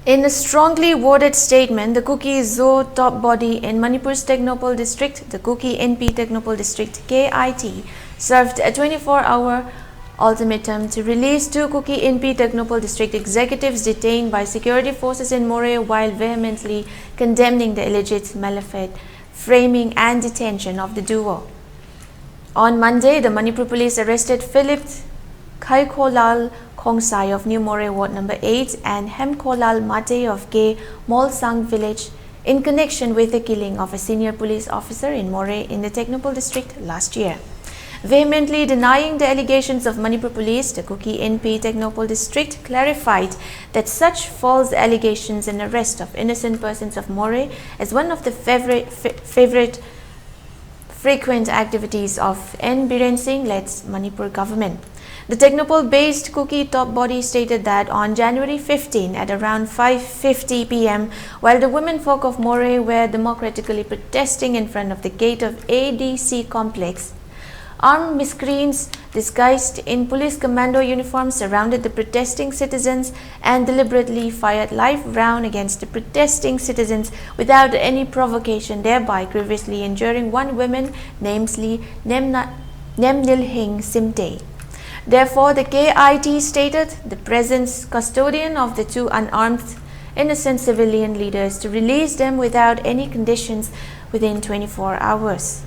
In a strongly worded statement, the Kuki Zo top body in Manipur's Tengnoupal district, the Kuki INPI Tengnoupal district KIT, served a 24-hour ultimatum to release two Kuki INPI Tengnoupal district executives detained by security forces in Moreh while vehemently condemning the alleged malafide framing and detention of the duo. On Monday, the Manipur police arrested Philip Hemkholal Khongsai of New Moreh Ward No. 8 and Hemkholal Mate of Ke Molsang village in connection with the killing of a senior police officer in Moreh in the Tengnoupal district last year. Vehemently denying the allegations of Manipur police, the Kuki INPI Tengnoupal district clarified that such false allegations and arrest of innocent persons of Moreh is one of the frequent activities of N. Biren Singh-led Manipur government. The Tengnoupal-based Kuki top body stated that on January 15 at around 5:50 p.m., while the women folk of Moreh were democratically protesting in front of the gate of ADC complex, armed miscreants disguised in police commando uniforms surrounded the protesting citizens and deliberately fired live rounds against the protesting citizens without any provocation, thereby grievously injuring one woman, namely Nemnilhing Simte. Therefore, the KIT stated the presence custodian of the two unarmed innocent civilian leaders to release them without any conditions within 24 hours.